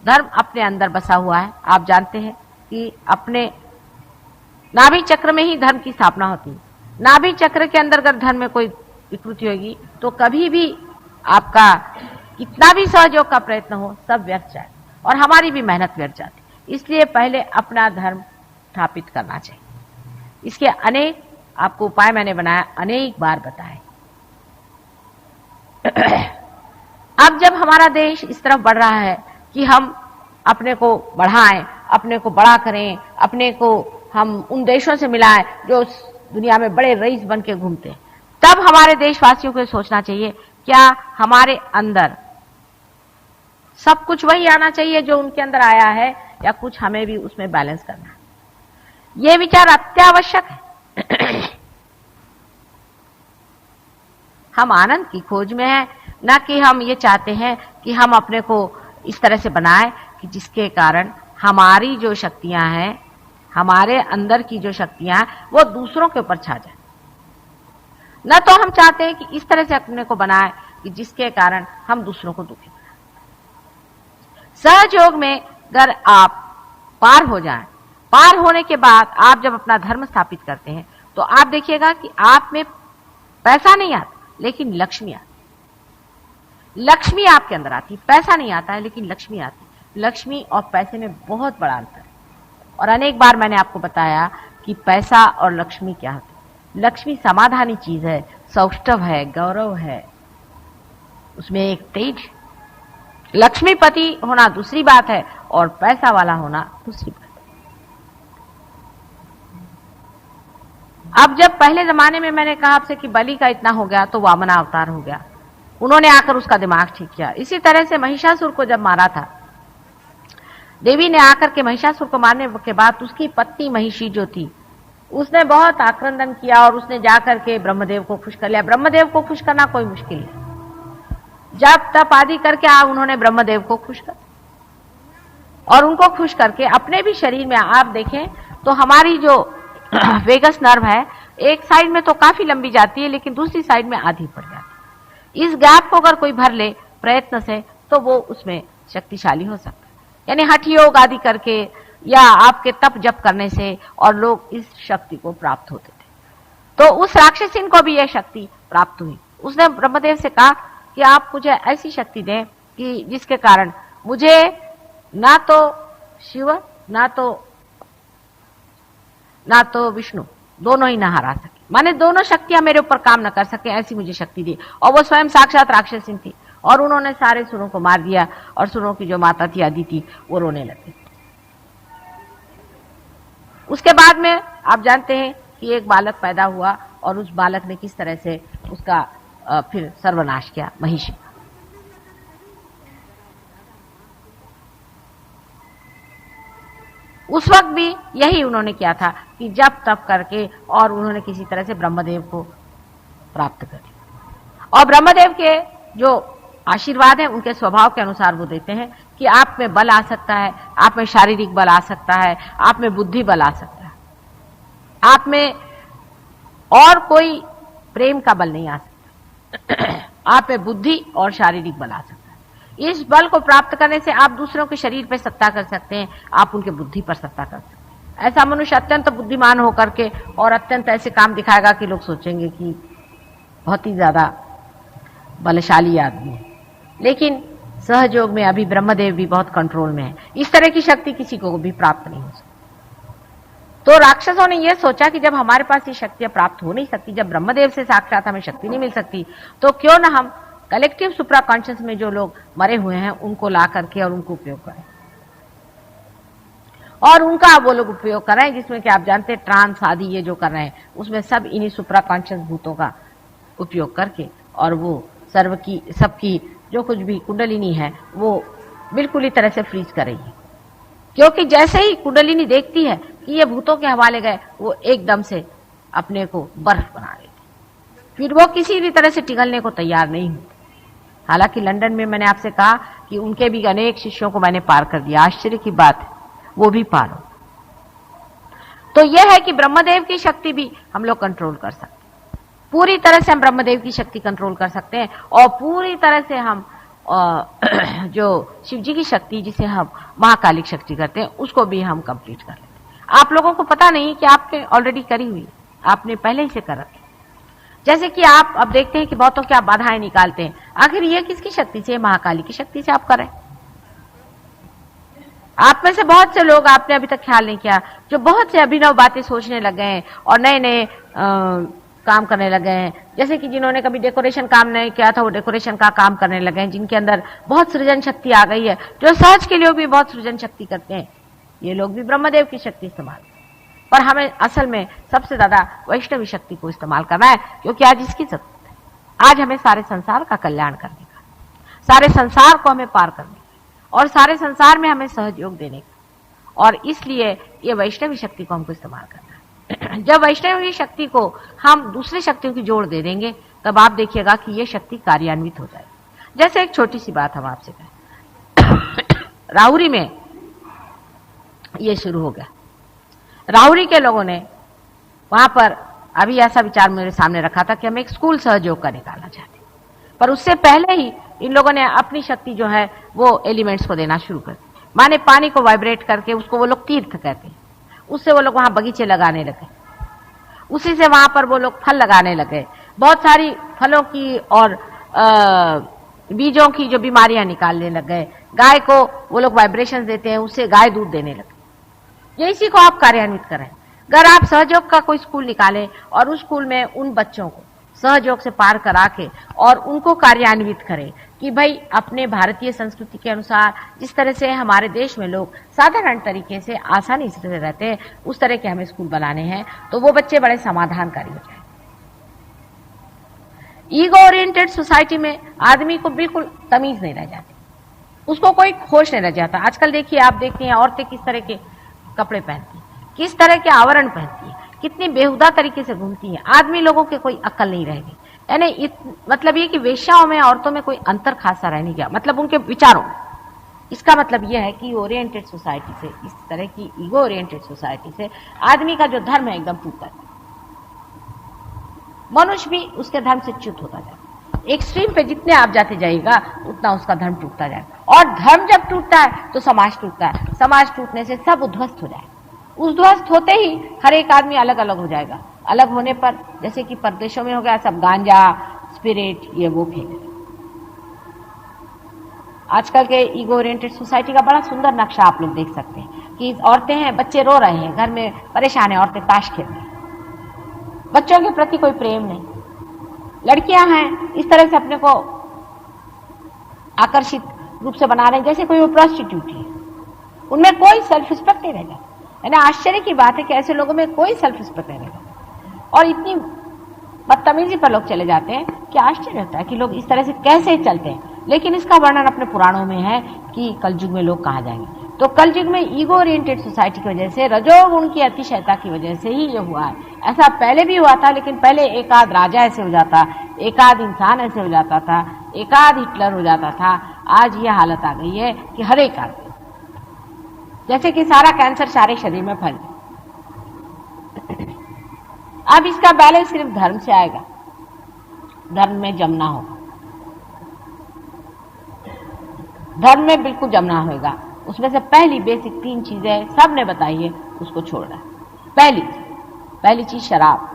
धर्म अपने अंदर बसा हुआ है। आप जानते हैं कि अपने नाभि चक्र में ही धर्म की स्थापना होती है। नाभि चक्र के अंदर अगर धर्म में कोई विकृति होगी तो कभी भी आपका कितना भी सहयोग का प्रयत्न हो सब व्यर्थ जाए और हमारी भी मेहनत व्यर्थ जाती। इसलिए पहले अपना धर्म स्थापित करना चाहिए। इसके अनेक आपको उपाय मैंने बनाया, अनेक बार बताए। अब जब हमारा देश इस तरफ बढ़ रहा है कि हम अपने को बढ़ाएं, अपने को बड़ा करें, अपने को हम उन देशों से मिलाएं जो दुनिया में बड़े रईस बन के घूमते हैं, तब हमारे देशवासियों को सोचना चाहिए क्या हमारे अंदर सब कुछ वही आना चाहिए जो उनके अंदर आया है, या कुछ हमें भी उसमें बैलेंस करना है। यह विचार अत्यावश्यक है। हम आनंद की खोज में हैं, न कि हम ये चाहते हैं कि हम अपने को इस तरह से बनाएं कि जिसके कारण हमारी जो शक्तियां हैं, हमारे अंदर की जो शक्तियां हैं, वो दूसरों के ऊपर छा जाए। न तो हम चाहते हैं कि इस तरह से अपने को बनाएं कि जिसके कारण हम दूसरों को दुखी बनाएं। सहयोग में अगर आप पार हो जाएं, पार होने के बाद आप जब अपना धर्म स्थापित करते हैं तो आप देखिएगा कि आप में पैसा नहीं आता लेकिन लक्ष्मी आती। लक्ष्मी आपके अंदर आती। पैसा नहीं आता है लेकिन लक्ष्मी आती। लक्ष्मी और पैसे में बहुत बड़ा अंतर है। और अनेक बार मैंने आपको बताया कि पैसा और लक्ष्मी क्या होती है। लक्ष्मी समाधानी चीज है, सौष्ठव है, गौरव है, उसमें एक तेज। लक्ष्मीपति होना दूसरी बात है और पैसा वाला होना दूसरी बात। अब जब पहले जमाने में मैंने कहा आपसे कि बलि का इतना हो गया तो वामन अवतार हो गया, उन्होंने आकर उसका दिमाग ठीक किया। इसी तरह से महिषासुर को जब मारा था, देवी ने आकर के महिषासुर को मारने के बाद उसकी पत्नी महिषी जो थी, उसने बहुत आक्रंदन किया और उसने जाकर के ब्रह्मदेव को खुश कर लिया। ब्रह्मदेव को खुश करना कोई मुश्किल है। जब तप आदि करके उन्होंने ब्रह्मदेव को खुश कर और उनको खुश करके अपने भी शरीर में आप देखें तो हमारी जो वेगस नर्व है, एक साइड में तो काफी लंबी जाती है लेकिन दूसरी साइड में आधी पड़ जाती है। इस गैप को अगर कोई भर ले प्रयत्न से तो वो उसमें शक्तिशाली हो सकता है। यानी हठ योग आदि करके या आपके तप जप करने से और लोग इस शक्ति को प्राप्त होते थे। तो उस राक्षसीन को भी यह शक्ति प्राप्त हुई। उसने ब्रह्मदेव से कहा कि आप मुझे ऐसी शक्ति दें कि जिसके कारण मुझे ना तो शिव ना तो विष्णु दोनों ही ना हरा सके, माने दोनों शक्तियां मेरे ऊपर काम न कर सके, ऐसी मुझे शक्ति दी। और वो स्वयं साक्षात राक्षसी थी और उन्होंने सारे सुरों को मार दिया और सुरों की जो माता थी अदिति वो रोने लगी। उसके बाद में आप जानते हैं कि एक बालक पैदा हुआ और उस बालक ने किस तरह से उसका फिर सर्वनाश किया, महिषी। उस वक्त भी यही उन्होंने किया था कि जब तप करके और उन्होंने किसी तरह से ब्रह्मदेव को प्राप्त कर दिया। और ब्रह्मदेव के जो आशीर्वाद है उनके स्वभाव के अनुसार वो देते हैं कि आप में बल आ सकता है, आप में शारीरिक बल आ सकता है, आप में बुद्धि बल आ सकता है, आप में और कोई प्रेम का बल नहीं आ सकता, आप में बुद्धि और शारीरिक बल आ सकता है। इस बल को प्राप्त करने से आप दूसरों के शरीर पर सत्ता कर सकते हैं, आप उनके बुद्धि पर सत्ता कर सकते हैं। ऐसा मनुष्य अत्यंत बुद्धिमान होकर के और अत्यंत ऐसे काम दिखाएगा कि लोग सोचेंगे कि बहुत ही ज्यादा बलशाली आदमी है। लेकिन सहयोग में अभी ब्रह्मदेव भी बहुत कंट्रोल में है। इस तरह की शक्ति किसी को भी प्राप्त नहीं हो सकती। तो राक्षसों ने यह सोचा कि जब हमारे पास ये शक्तियां प्राप्त हो नहीं सकती, जब ब्रह्मदेव से साक्षात हमें शक्ति नहीं मिल सकती, तो क्यों ना हम कलेक्टिव सुप्रा कॉन्शियस में जो लोग मरे हुए हैं उनको ला करके और उनको उपयोग करें, और उनका वो लोग उपयोग कर रहे हैं, जिसमें कि आप जानते हैं ट्रांस आदि ये जो कर रहे हैं उसमें सब इन्हीं सुप्रा कॉन्शियस भूतों का उपयोग करके, और वो सर्व की सबकी जो कुछ भी कुंडलिनी है वो बिल्कुल ही तरह से फ्रीज कर रही है। क्योंकि जैसे ही कुंडलिनी देखती है कि ये भूतों के हवाले गए, वो एकदम से अपने को बर्फ बना लेती, फिर वो किसी भी तरह से पिघलने को तैयार नहीं होती। हालांकि लंदन में मैंने आपसे कहा कि उनके भी अनेक शिष्यों को मैंने पार कर दिया, आश्चर्य की बात है, वो भी पार हो। तो यह है कि ब्रह्मदेव की शक्ति भी हम लोग कंट्रोल कर सकते हैं। पूरी तरह से हम ब्रह्मदेव की शक्ति कंट्रोल कर सकते हैं और पूरी तरह से हम जो शिव जी की शक्ति जिसे हम महाकालिक शक्ति करते हैं उसको भी हम कंप्लीट कर लेते हैं। आप लोगों को पता नहीं कि आपने ऑलरेडी करी हुई, आपने पहले ही से कर रखी। जैसे कि आप अब देखते हैं कि बहुतों की आप बाधाएं निकालते हैं, आखिर ये किसकी शक्ति से? महाकाली की शक्ति से आप कर रहे हैं। आप में से बहुत से लोग आपने अभी तक ख्याल नहीं किया, जो बहुत से अभिनव बातें सोचने लग गए हैं और नए नए काम करने लगे हैं। जैसे कि जिन्होंने कभी डेकोरेशन काम नहीं किया था वो डेकोरेशन का काम करने लगे हैं, जिनके अंदर बहुत सृजन शक्ति आ गई है, जो सहज के लोग भी बहुत सृजन शक्ति करते हैं, ये लोग भी ब्रह्मदेव की शक्ति इस्तेमाल करते हैं। पर हमें असल में सबसे ज्यादा वैष्णवी शक्ति को इस्तेमाल करना है, क्योंकि आज इसकी जरूरत है। आज हमें सारे संसार का कल्याण करने का, सारे संसार को हमें पार करने का और सारे संसार में हमें सहयोग देने का, और इसलिए ये वैष्णवी शक्ति को हमको इस्तेमाल करना है। जब वैष्णवी शक्ति को हम दूसरी शक्तियों की जोड़ दे देंगे तब आप देखिएगा कि ये शक्ति कार्यान्वित हो जाएगी। जैसे एक छोटी सी बात हम आपसे कहें, राहुरी में ये शुरू हो गया। राहुरी के लोगों ने वहां पर अभी ऐसा विचार मेरे सामने रखा था कि हम एक स्कूल सहयोग का निकालना चाहते, पर उससे पहले ही इन लोगों ने अपनी शक्ति जो है वो एलिमेंट्स को देना शुरू कर दी। माने पानी को वाइब्रेट करके, उसको वो लोग तीर्थ कहते हैं, उससे वो लोग वहां बगीचे लगाने लगे, उसी से वहां पर वो लोग फल लगाने लगे। बहुत सारी फलों की और बीजों की जो बीमारियां निकालने लग गए। गाय को वो लोग वाइब्रेशन देते हैं, उससे गाय दूध देने लगे। ये इसी को आप कार्यान्वित करें। अगर आप सहयोग का कोई स्कूल निकालें और उस स्कूल में उन बच्चों को सहयोग से पार करा के और उनको कार्यान्वित करें कि भाई अपने भारतीय संस्कृति के अनुसार जिस तरह से हमारे देश में लोग साधारण तरीके से आसानी से रहते हैं, उस तरह के हमें स्कूल बनाने हैं, तो वो बच्चे बड़े समाधानकारी हो जाए। ईगो ओरिएंटेड सोसाइटी में आदमी को बिल्कुल तमीज नहीं रह जाती, उसको कोई होश नहीं रह जाता। आजकल देखिए, आप देखते हैं औरतें किस तरह के कपड़े पहनती हैं, किस तरह के आवरण पहनती है, कितनी बेहुदा तरीके से घूमती है। आदमी लोगों के कोई अक्ल नहीं रहेगी। यानी मतलब ये कि वेश्याओं में औरतों में कोई अंतर खासा रह नहीं गया, मतलब उनके विचारों में। इसका मतलब यह है कि ओरिएंटेड सोसाइटी से, इस तरह की ईगो ओरिएंटेड सोसाइटी से आदमी का जो धर्म है एकदम टूटता है। मनुष्य भी उसके धर्म से च्युत होता जाएगा। एक्सट्रीम पे जितने आप जाते जाइएगा उतना उसका धर्म टूटता जाएगा, और धर्म जब टूटता है तो समाज टूटता है। समाज टूटने से सब उध्वस्त हो जाएगा। उध्वस्त होते ही हर एक आदमी अलग अलग हो जाएगा। अलग होने पर जैसे कि परदेशों में हो गया, सब गांजा, स्पिरिट, ये वो फेंक। आजकल के ईगो ओरिएंटेड सोसाइटी का बड़ा सुंदर नक्शा आप लोग देख सकते हैं कि औरतें हैं, बच्चे रो रहे हैं, घर में परेशान है, औरतें ताश खेल रही हैं, बच्चों के प्रति कोई प्रेम नहीं। लड़कियां हैं इस तरह से अपने को आकर्षित रूप से बना रहे हैं जैसे कोई वो प्रोस्टिट्यूट है। उनमें कोई सेल्फ रिस्पेक्ट नहीं रह जाता। यानी आश्चर्य की बात है कि ऐसे लोगों में कोई सेल्फ रिस्पेक्ट नहीं रहता, और इतनी बदतमीजी पर लोग चले जाते हैं कि आश्चर्य होता है कि लोग इस तरह से कैसे चलते हैं। लेकिन इसका वर्णन अपने पुराणों में है कि कलयुग में लोग कहाँ जाएंगे। तो कलयुग में ईगो ओरिएंटेड सोसाइटी की वजह से, रजोगुण की अतिशयता की वजह से ही ये हुआ है। ऐसा पहले भी हुआ था, लेकिन पहले एक आध राजा ऐसे हो जाता, एक आध इंसान ऐसे हो जाता था, एक आध हिटलर हो जाता था। आज ये हालत आ गई है कि हर एक आदमी, जैसे कि सारा कैंसर सारे शरीर में फैल गया। अब इसका बैलेंस सिर्फ धर्म से आएगा, धर्म में जमना होगा, धर्म में बिल्कुल जमना होगा। उसमें से पहली बेसिक 3 चीजें सबने बताई है, उसको छोड़ना है। पहली चीज शराब।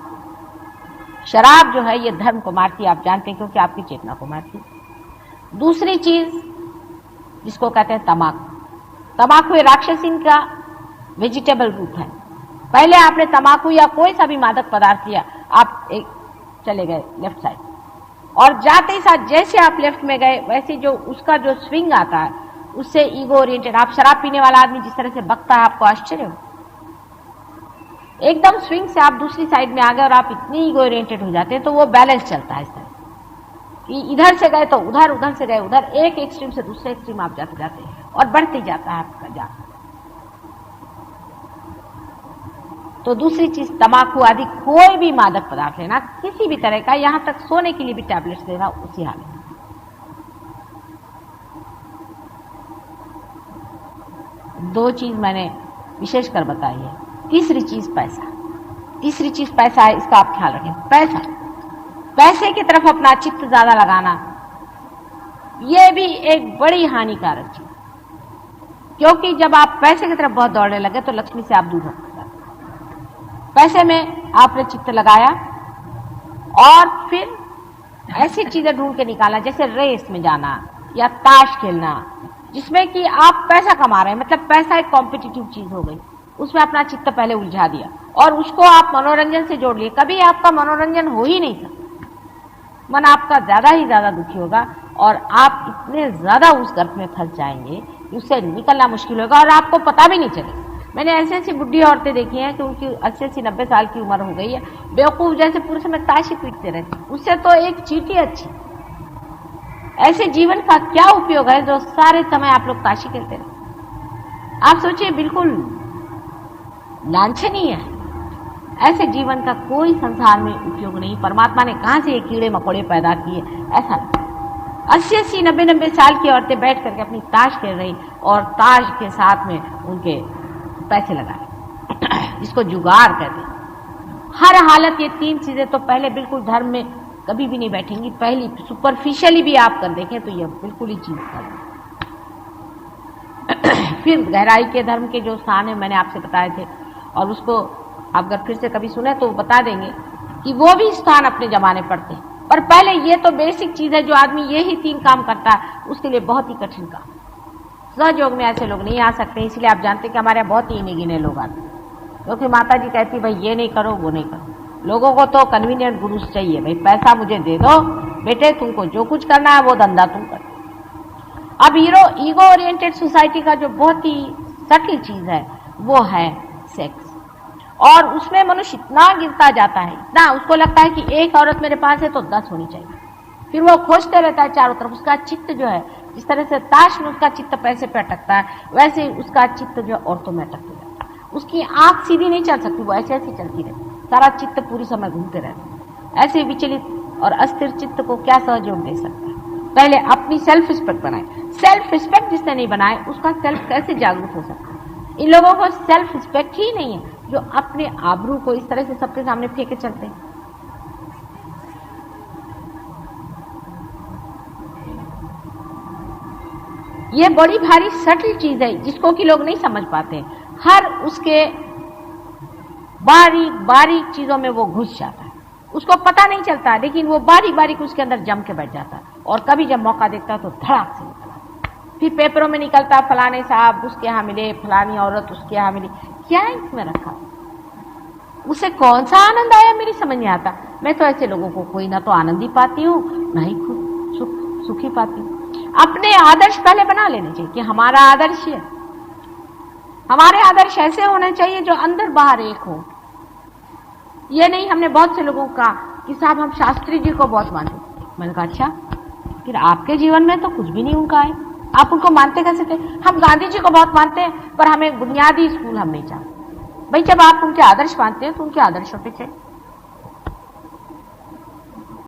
शराब जो है ये धर्म को मारती है, आप जानते हैं, क्योंकि आपकी चेतना को मारती है। दूसरी चीज जिसको कहते हैं तम्बाकू। तम्बाकू राक्षसीन का वेजिटेबल रूप है। पहले आपने तम्बाकू या कोई सा भी मादक पदार्थ लिया, आप एक चले गए लेफ्ट साइड, और जाते ही साथ जैसे आप लेफ्ट में गए वैसे जो उसका जो स्विंग आता है उससे ईगो ओरिएंटेड। आप शराब पीने वाला आदमी जिस तरह से बकता है, आपको आश्चर्य हो, एकदम स्विंग से आप दूसरी साइड में आ गए और आप इतनी ईगो ओरिएंटेड हो जाते हैं, तो वो बैलेंस चलता है इस तरह कि इधर से गए तो उधर, उधर से गए उधर, एक एक्सट्रीम से दूसरे एक्सट्रीम आप जाते जाते हैं और बढ़ते जाता है आपका जान। तो दूसरी चीज तम्बाकू आदि कोई भी मादक पदार्थ लेना, किसी भी तरह का, यहां तक सोने के लिए भी टैबलेट्स लेना, उसी हाल में। दो चीज मैंने विशेष कर बताई है। तीसरी चीज पैसा। तीसरी चीज पैसा है, इसका आप ख्याल रखें। पैसे की तरफ अपना चित्त ज्यादा लगाना, ये भी एक बड़ी हानिकारक चीज, क्योंकि जब आप पैसे की तरफ बहुत दौड़ने लगे तो लक्ष्मी से आप दूर होते जाते। पैसे में आपने चित्त लगाया और फिर ऐसी चीजें ढूंढ के निकाला, जैसे रेस में जाना या ताश खेलना, जिसमें कि आप पैसा कमा रहे हैं, मतलब पैसा एक कॉम्पिटिटिव चीज हो गई, उसमें अपना चित्त पहले उलझा दिया और उसको आप मनोरंजन से जोड़ लिए। कभी आपका मनोरंजन हो ही नहीं सकता, मन आपका ज्यादा ही ज्यादा दुखी होगा और आप इतने ज्यादा उस गर्त में फंस जाएंगे कि उससे निकलना मुश्किल होगा और आपको पता भी नहीं चलेगा। मैंने ऐसी ऐसी बुढ़ी औरतें देखी हैं कि उनकी 80-90 साल की उम्र हो गई है, बेवकूफ जैसे पूरे समय ताशी पीटते रहते, उससे तो एक चींटी अच्छी। ऐसे जीवन का क्या उपयोग है जो सारे समय आप लोग ताशी खेलते रहे? आप सोचिए, बिल्कुल लांछनीय है। ऐसे जीवन का कोई संसार में उपयोग नहीं। परमात्मा ने कहां से ये कीड़े मकोड़े पैदा किए? ऐसा 80-90 साल की औरतें बैठ करके अपनी ताश खेल रही और ताश के साथ में उनके पैसे लगाए, जिसको जुगाड़ कहते हैं। हर हालत ये तीन चीजें तो पहले बिल्कुल धर्म में कभी भी नहीं बैठेंगी। पहली सुपरफिशियली भी आप कर देखें तो ये बिल्कुल ही चीज कर। फिर गहराई के धर्म के जो स्थान है मैंने आपसे बताए थे, और उसको आप अगर फिर से कभी सुने तो बता देंगे कि वो भी स्थान अपने जमाने पड़ते हैं। पर पहले ये तो बेसिक चीज है, जो आदमी ये ही तीन काम करता है उसके लिए बहुत ही कठिन काम। सहयोग में ऐसे लोग नहीं आ सकते, इसलिए आप जानते हैं कि हमारे यहाँ बहुत ही इन्हीं गिने लोग आते हैं, क्योंकि माता जी कहती भाई ये नहीं करो वो नहीं करो। लोगों को तो कन्वीनियंट गुरु चाहिए, भाई पैसा मुझे दे दो बेटे, तुमको जो कुछ करना है वो धंधा तुम करो। अब ईगो ओरिएंटेड सोसाइटी का जो बहुत ही सटल चीज है वो है सेक्स, और उसमें मनुष्य इतना गिरता जाता है, इतना उसको लगता है कि एक औरत मेरे पास है तो 10 होनी चाहिए। फिर वो खोजते रहता है चारों तरफ। उसका चित्त जो है, जिस तरह से ताश में उसका चित्त पैसे पे अटकता है, वैसे उसका चित्त जो औरतों में अटकते रहता है। उसकी आंख सीधी नहीं चल सकती, वो ऐसे ऐसी चलती रहती, सारा चित्त पूरी समय घूमते रहता है। ऐसे विचलित और अस्थिर चित्त को क्या सहयोग दे सकता है? पहले अपनी सेल्फ रिस्पेक्ट बनाए। सेल्फ रिस्पेक्ट जिसने नहीं बनाए उसका सेल्फ कैसे जागरूक हो सकता है? इन लोगों को सेल्फ रिस्पेक्ट ही नहीं है, जो अपने आबरू को इस तरह से सबके सामने फेंके चलते हैं। ये बड़ी भारी सटल चीज है जिसको कि लोग नहीं समझ पाते। हर उसके बारीक बारीक चीजों में वो घुस जाता है, उसको पता नहीं चलता, लेकिन वो बारीक बारीक उसके अंदर जम के बैठ जाता है, और कभी जब मौका देखता है तो धड़ाक से निकला। फिर पेपरों में निकलता, फलाने साहब उसके यहाँ मिले, फलानी औरत उसके यहाँ मिली। क्या इसमें रखा? उसे कौन सा आनंद आया मेरी समझ नहीं आता। मैं तो ऐसे लोगों को कोई ना तो आनंद ही पाती हूँ, ना ही खुद सुखी पाती हूँ। अपने आदर्श पहले बना लेने चाहिए कि हमारा आदर्श है, हमारे आदर्श ऐसे होने चाहिए जो अंदर बाहर एक हो। ये नहीं, हमने बहुत से लोगों का कि साहब हम शास्त्री जी को बहुत मानते। मैंने कहा अच्छा, फिर आपके जीवन में तो कुछ भी नहीं उनका है, आप उनको मानते कैसे थे? हम गांधी जी को बहुत मानते हैं, पर हमें बुनियादी स्कूल हम नहीं चाहते। भाई जब आप उनके आदर्श मानते हैं तो उनके आदर्शों पे चले।